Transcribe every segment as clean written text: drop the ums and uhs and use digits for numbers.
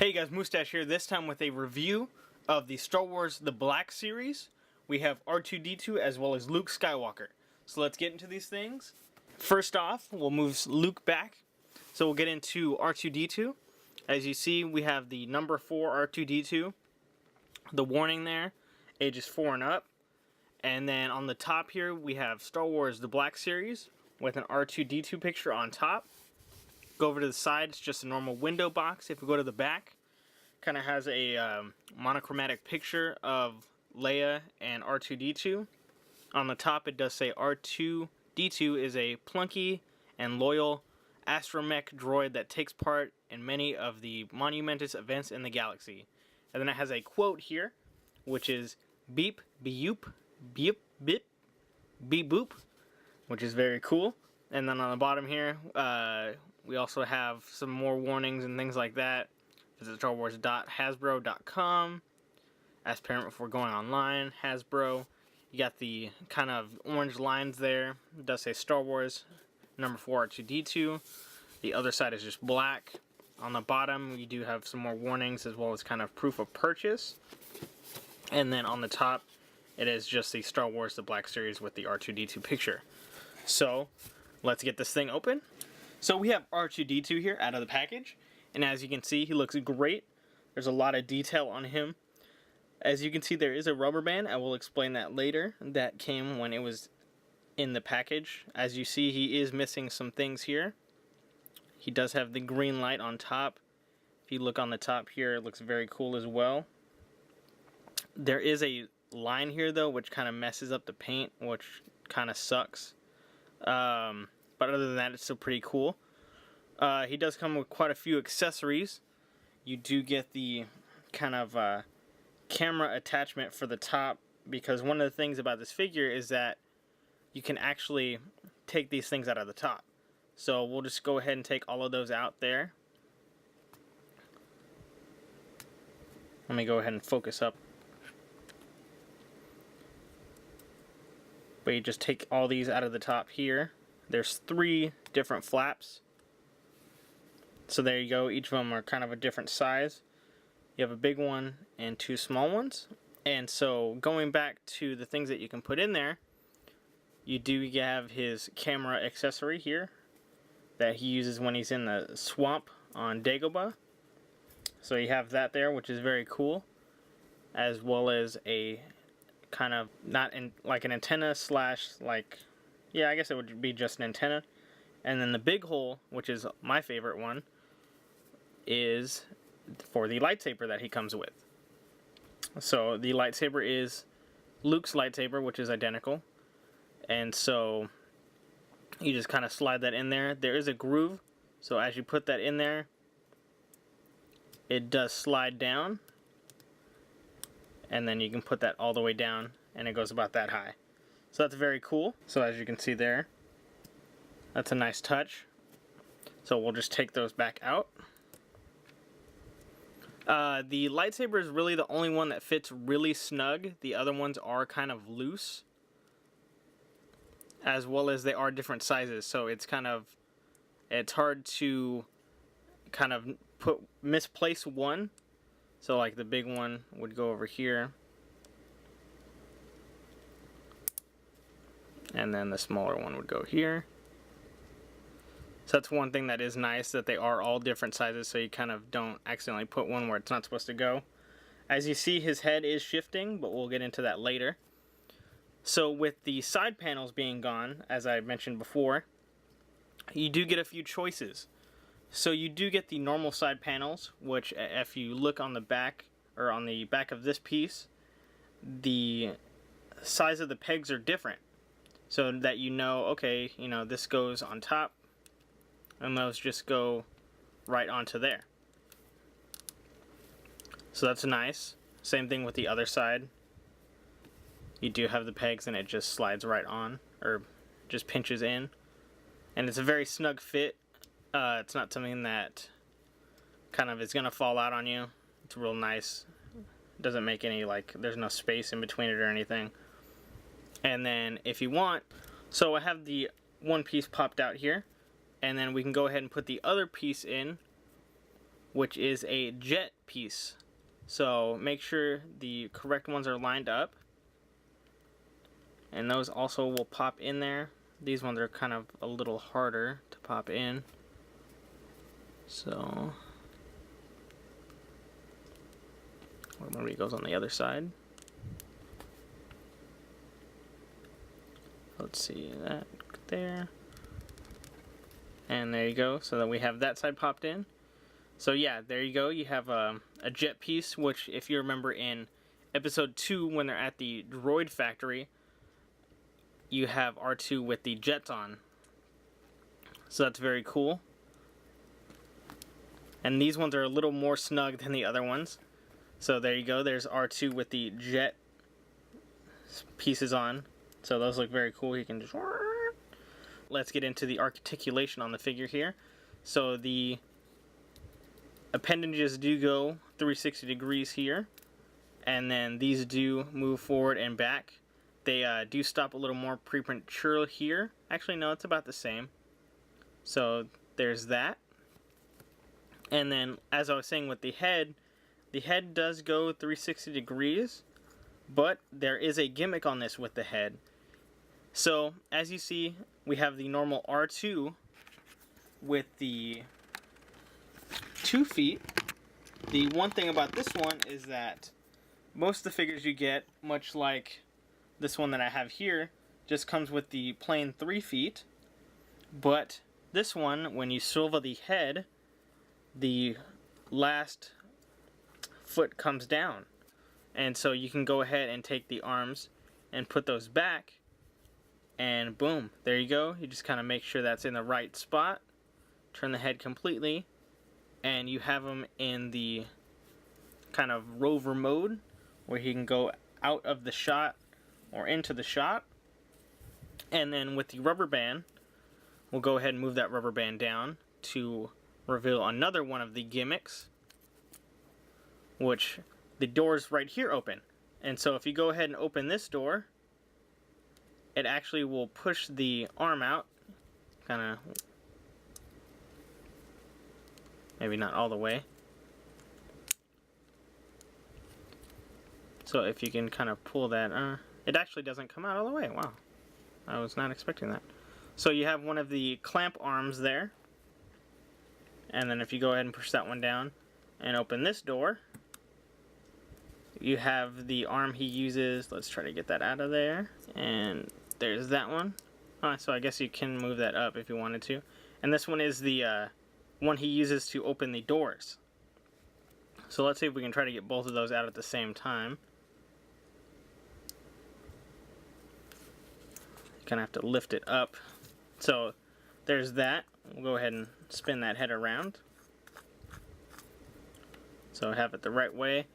Hey guys, Moustache here, this time with a review of the Star Wars The Black Series. We have R2-D2 as well as Luke Skywalker. So let's get into these things. First off, we'll move Luke back. So we'll get into R2-D2. As you see, we have the number 4 R2-D2. The warning there, ages 4 and up. And then on the top here, we have Star Wars The Black Series with an R2-D2 picture on top. Go over to the side, it's just a normal window box. If we go to the back, kind of has a monochromatic picture of Leia and R2-D2. On the top it does say R2-D2 is a plunky and loyal astromech droid that takes part in many of the monumentous events in the galaxy. And then it has a quote here, which is beep, beep, beep, beep, beep, boop, which is very cool. And then on the bottom here, we also have some more warnings and things like that. Visit StarWars.hasbro.com. Ask parent before going online. Hasbro. You got the kind of orange lines there. It does say Star Wars, number 4 R2-D2. The other side is just black. On the bottom, we do have some more warnings as well as kind of proof of purchase. And then on the top, it is just the Star Wars The Black Series with the R2-D2 picture. So, let's get this thing open. So we have R2-D2 here out of the package, and as you can see, he looks great. There's a lot of detail on him. As you can see, there is a rubber band. I will explain that later. That came when it was in the package. As you see, he is missing some things here. He does have the green light on top. If you look on the top here, it looks very cool as well. There is a line here, though, which kind of messes up the paint, which kind of sucks. But other than that, it's still pretty cool. He does come with quite a few accessories. You do get the kind of camera attachment for the top, because one of the things about this figure is that you can actually take these things out of the top. So we'll just go ahead and take all of those out there. Let me go ahead and focus up. But you just take all these out of the top here. There's 3 different flaps. So there you go, each of them are kind of a different size. You have a big one and 2 small ones. And so going back to the things that you can put in there, you do have his camera accessory here that he uses when he's in the swamp on Dagobah. So you have that there, which is very cool, as well as a kind of like an antenna slash like, yeah, I guess it would be just an antenna. And then the big hole, which is my favorite one, is for the lightsaber that he comes with. So the lightsaber is Luke's lightsaber, which is identical. And so you just kind of slide that in there. There is a groove, so as you put that in there, it does slide down. And then you can put that all the way down, and it goes about that high. So that's very cool. So as you can see there, that's a nice touch. So we'll just take those back out. The lightsaber is really the only one that fits really snug. The other ones are kind of loose, as well as they are different sizes. So it's hard to kind of misplace one. So like the big one would go over here, and then the smaller one would go here. So that's one thing that is nice, that they are all different sizes, so you kind of don't accidentally put one where it's not supposed to go. As you see, his head is shifting, but we'll get into that later. So with the side panels being gone, as I mentioned before, you do get a few choices. So you do get the normal side panels, which if you look on the back, or on the back of this piece, the size of the pegs are different. So that you know, okay, you know, this goes on top, and those just go right onto there. So that's nice. Same thing with the other side. You do have the pegs and it just slides right on, or just pinches in. And it's a very snug fit. It's not something that kind of is going to fall out on you. It's real nice. It doesn't make any, like, there's no space in between it or anything. And then if you want, so I have the one piece popped out here, and then we can go ahead and put the other piece in which is a jet piece. So make sure the correct ones are lined up. And those also will pop in there. These ones are kind of a little harder to pop in. So maybe it goes on the other side. Let's see, that there. And there you go, so that we have that side popped in. So yeah, there you go, you have a jet piece, which if you remember in episode 2 when they're at the droid factory, you have R2 with the jets on. So that's very cool. And these ones are a little more snug than the other ones. So there you go, there's R2 with the jet pieces on. So those look very cool. You can just... Let's get into the articulation on the figure here. So the appendages do go 360 degrees here. And then these do move forward and back. They do stop a little more premature here. Actually, no, it's about the same. So there's that. And then, as I was saying with the head does go 360 degrees. But there is a gimmick on this with the head. So, as you see, we have the normal R2 with the 2 feet. The one thing about this one is that most of the figures you get, much like this one that I have here, just comes with the plain 3 feet. But this one, when you swivel the head, the last foot comes down. And so you can go ahead and take the arms and put those back. And boom, there you go. You just kind of make sure that's in the right spot. Turn the head completely. And you have him in the kind of rover mode, where he can go out of the shot or into the shot. And then with the rubber band, we'll go ahead and move that rubber band down to reveal another one of the gimmicks, which the doors right here open. And so if you go ahead and open this door, it actually will push the arm out, kind of, maybe not all the way. So if you can kind of pull that, it actually doesn't come out all the way. Wow, I was not expecting that. So you have one of the clamp arms there, and then if you go ahead and push that one down and open this door, you have the arm he uses. Let's try to get that out of there. And there's that one. So I guess you can move that up if you wanted to. And this one is the one he uses to open the doors. So let's see if we can try to get both of those out at the same time. You kind of have to lift it up. So there's that. We'll go ahead and spin that head around. So have it the right way.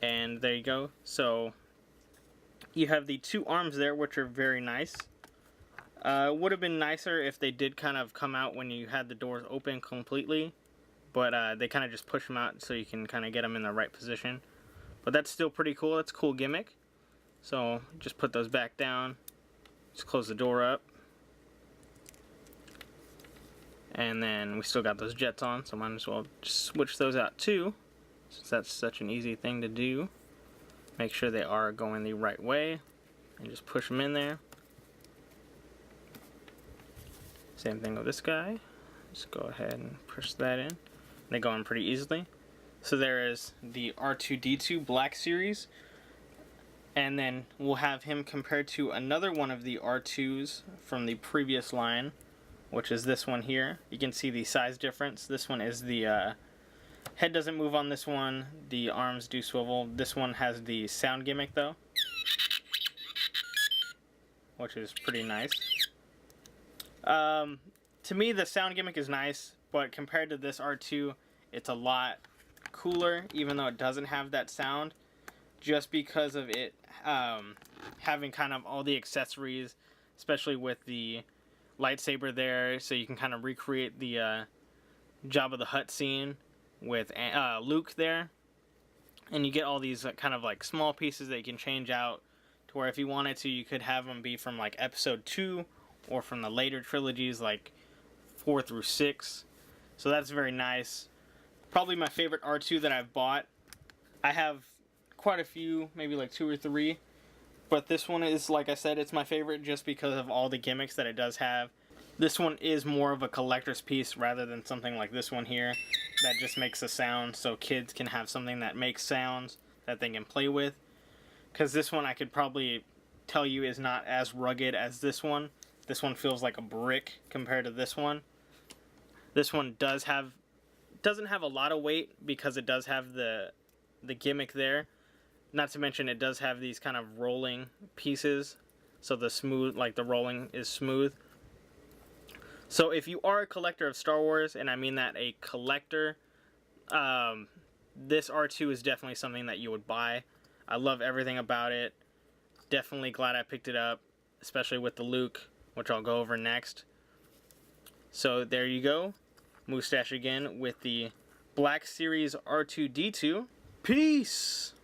And there you go. So you have the 2 arms there, which are very nice. Would have been nicer if they did kind of come out when you had the doors open completely. But they kind of just push them out so you can kind of get them in the right position. But that's still pretty cool. That's a cool gimmick. So just put those back down. Just close the door up. And then we still got those jets on, so might as well just switch those out too, since that's such an easy thing to do. Make sure they are going the right way, and just push them in there. Same thing with this guy. Just go ahead and push that in. They go in pretty easily. So there is the R2-D2 Black Series, and then we'll have him compared to another one of the R2s from the previous line, which is this one here. You can see the size difference. This one is the head doesn't move on this one. The arms do swivel. This one has the sound gimmick though, which is pretty nice. To me, the sound gimmick is nice, but compared to this R2, it's a lot cooler, even though it doesn't have that sound, just because of it having kind of all the accessories, especially with the lightsaber there, so you can kind of recreate the Jabba the Hutt scene with Luke there, and you get all these kind of like small pieces that you can change out to where if you wanted to, you could have them be from like episode 2 or from the later trilogies like 4 through 6. So that's very nice. Probably my favorite R2 that I've bought. I have quite a few, maybe like 2 or 3. But this one is, like I said, it's my favorite just because of all the gimmicks that it does have. This one is more of a collector's piece rather than something like this one here that just makes a sound, so kids can have something that makes sounds that they can play with. Because this one I could probably tell you is not as rugged as this one. This one feels like a brick compared to this one. This one doesn't have a lot of weight because it does have the gimmick there. Not to mention it does have these kind of rolling pieces, so the rolling is smooth. So if you are a collector of Star Wars, and I mean that a collector, this R2 is definitely something that you would buy. I love everything about it. Definitely glad I picked it up, especially with the Luke, which I'll go over next. So there you go. Moustache again with the Black Series R2-D2. Peace!